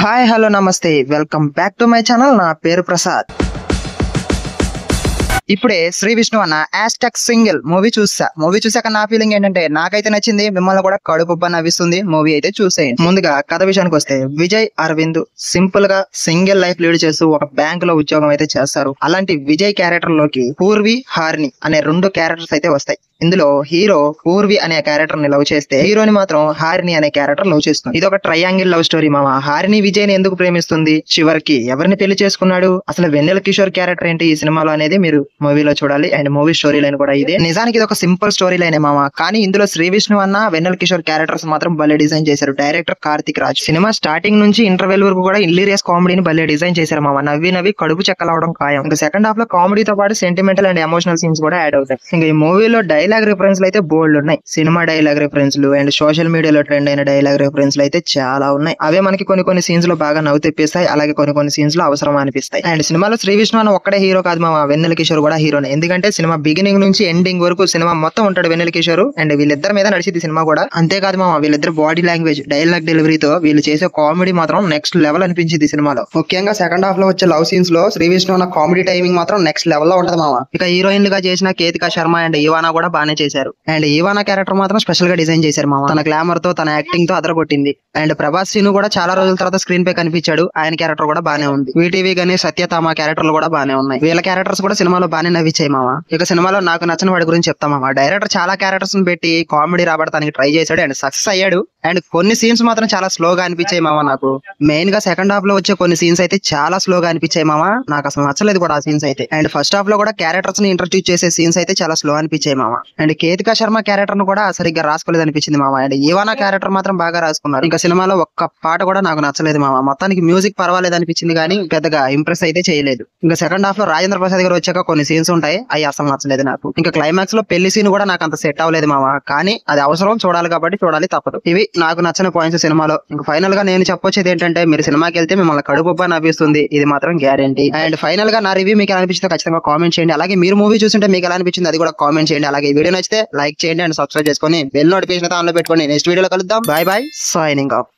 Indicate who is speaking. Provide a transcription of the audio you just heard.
Speaker 1: Hi hello నమస్తే welcome back to my channel. నా పేరు ప్రసాద్. ఇప్పుడే శ్రీ విష్ణు అన్న #, సింగిల్ మూవీ చూసాక నా ఫీలింగ్ ఏంటంటే నాకైతే నచ్చింది, మిమ్మల్ని కూడా కడుపుబ్బ నవ్విస్తుంది. మూవీ అయితే చూసేయండి. ముందుగా కథ విషయానికి వస్తే విజయ్ అరవింద్ సింపుల్ గా సింగిల్ లైఫ్ లీడ్ చేస్తూ ఒక బ్యాంక్ లో ఉద్యోగం అయితే చేస్తారు. అలాంటి విజయ్ క్యారెక్టర్ లోకి పూర్వి, హారిని అనే 2 క్యారెక్టర్స్ అయితే వస్తాయి. ఇందులో హీరో పూర్వి అనే క్యారెక్టర్ ని లవ్ చేస్తే హీరోని మాత్రం హారిని అనే క్యారెక్టర్ లవ్ చేస్తుంది. ఇది ఒక ట్రయాంగిల్ లవ్ స్టోరీ మామ. హారిని విజయ్ ని ఎందుకు ప్రేమిస్తుంది, చివరికి ఎవరిని పెళ్లి చేసుకున్నాడు, అసలు వెన్నెల కిషోర్ క్యారెక్టర్ ఏంటి ఈ సినిమాలో అనేది మీరు మూవీలో చూడాలి. అండ్ మూవీ స్టోరీ లైన్ కూడా ఇదే. నిజానికి ఇది ఒక సింపుల్ స్టోరీ లైన్ మామ, కానీ ఇందులో శ్రీ విష్ణు అన్న, వెన్నెల కిషోర్ క్యారెక్టర్స్ మాత్రం భలే డిజైన్ చేశారు. Director Karthik Raj. Cinema starting నుంచి ఇంటర్వెల్ వరకు కూడా ఇల్లీరియస్ కామెడీని భలే డిజైన్ చేశారు మామ. నవ్వి కడుపు చెక్కలవడం ఖాయం. ఇంకా సెకండ్ హాఫ్ లో కామెడీతో పాటు సెంటిమెంటల్ అండ్ ఎమోషనల్ సీన్స్ కూడా యాడ్ అవుతాయి. ఇంకా ఈ మూవీలో డైలాగ్ రిఫరెన్స్ అయితే బోల్డ్ ఉన్నాయి. సినిమా డైలాగ్ రిఫరెన్స్ లు అండ్ సోషల్ మీడియాలో ట్రెండ్ అయిన డైలాగ్ రిఫరెన్స్ లు అయితే చాలా ఉన్నాయి. అవే మనకి కొన్ని సీన్స్ లో బాగా నవ్వు తెప్పిస్తాయి, అలాగే కొన్ని సీన్స్ లో అవసరం అనిపిస్తాయి. అండ్ సినిమాలో శ్రీ విష్ణు అన్న ఒక్కడే హీరో కాదు మామ, వెన్నెల కిషోర్ కూడా హీరోనే. ఎందుకంటే సినిమా బిగినింగ్ నుంచి ఎండింగ్ వరకు సినిమా మొత్తం ఉంటాడు వెన్నెల కిషోర్. అండ్ వీళ్ళిద్దరి మీద నడిచింది సినిమా కూడా. అంతేకాదు మామ, వీళ్ళిద్దరు బాడీ లాంగ్వేజ్, డైలాగ్ డెలివరీతో వీళ్ళు చేసే కామెడీ మాత్రం నెక్స్ట్ లెవెల్ అనిపించింది సినిమాలో. ముఖ్యంగా సెకండ్ హాఫ్ లో వచ్చే లవ్ సీన్స్ లో శ్రీ విష్ణు అన్న కామెడీ టైమింగ్ మాత్రం నెక్స్ట్ లెవెల్ లో ఉంటది మామ. ఇక హీరోయిన్ గా చేసిన కేతికా శర్మ అండ్ ఈవానా కూడా బాగానే చేశారు. అండ్ ఈవానా క్యారెక్టర్ మాత్రం స్పెషల్ గా డిజైన్ చేశారు మామ. తన గ్లామర్ తో, తన యాక్టింగ్ తో అదరగొట్టింది. అండ్ ప్రభాస్ సీను కూడా చాలా రోజుల తర్వాత స్క్రీన్ పై కనిపించాడు. ఆయన క్యారెక్టర్ కూడా బానే ఉంది. వీటీవీ గానీ సత్యతామ క్యారెక్టర్లు కూడా బానే ఉన్నాయి. వీళ్ళ క్యారెక్టర్స్ కూడా సినిమాలో బానే నవ్వించాయి మామ. ఇక సినిమాలో నాకు నచ్చిన వాడి గురించి చెప్తా మామ. డైరెక్టర్ చాలా క్యారెక్టర్స్ పెట్టి కామెడీ రాబడటానికి ట్రై చేశాడు అండ్ సక్సెస్ అయ్యాడు. అండ్ కొన్ని సీన్స్ మాత్రం చాలా స్లోగా అనిపించాయి మామ. నాకు మెయిన్ గా సెకండ్ హాఫ్ లో వచ్చే కొన్ని సీన్స్ అయితే చాలా స్లోగా అనిపించాయి మామ. నాకు అసలు నచ్చలేదు కూడా ఆ సీన్స్ అయితే. అండ్ ఫస్ట్ హాఫ్ లో కూడా క్యారెక్టర్స్ ని ఇంట్రడ్యూస్ చేసే సీన్స్ అయితే చాలా స్లో అనిపించాయి మామ. అండ్ కేతికా శర్మ క్యారెక్టర్ ను కూడా సరిగ్గా రాసుకోలేదు అనిపించింది మామ. అండ్ ఈవానా క్యారెక్టర్ మాత్రం బాగా రాసుకున్నారు. ఇంకా సినిమాలో ఒక్క పాట కూడా నాకు నచ్చలేదు మామ. మొత్తానికి మ్యూజిక్ పర్వాలేదు అనిపించింది కానీ పెద్దగా ఇంప్రెస్ అయితే చేయలేదు. ఇంకా సెకండ్ హాఫ్ లో రాజేంద్ర ప్రసాద్ గారు వచ్చాక కొన్ని సీన్స్ ఉంటాయి, అవి అసలు నచ్చలేదు నాకు. ఇంకా క్లైమాక్స్ లో పెళ్లి సీన్ కూడా నాకు అంత సెట్ అవ్వలేదు మామ. కానీ అది అవసరం, చూడాలి కాబట్టి చూడాలి, తప్పదు. ఇవి నాకు నచ్చిన పాయింట్స్ సినిమాలో. ఇంకా ఫైనల్ గా నేను చెప్పొచ్చేది ఏంటంటే, మీరు సినిమాకి వెళ్తే మిమ్మల్ని కడుపుబ్బా నవ్విస్తుంది, ఇది మాత్రం గ్యారంటీ. అండ్ ఫైనల్ గా నా రివ్యూ మీకు ఎలా అనిపించిందో ఖచ్చితంగా కామెంట్ చేయండి. అలాగే మీరు మూవీ చూస్తుంటే మీకు ఎలా అనిపించింది అది కూడా కామెంట్ చేయండి. అలాగే వీడియో నచ్చితే లైక్ చేయండి అండ్ సబ్స్క్రైబ్ చేసుకొని బెల్ నోటిఫికేషన్ ఆన్ లో పెట్టుకోండి. నెక్స్ట్ వీడియోలో కలుద్దాం. By by, signing off.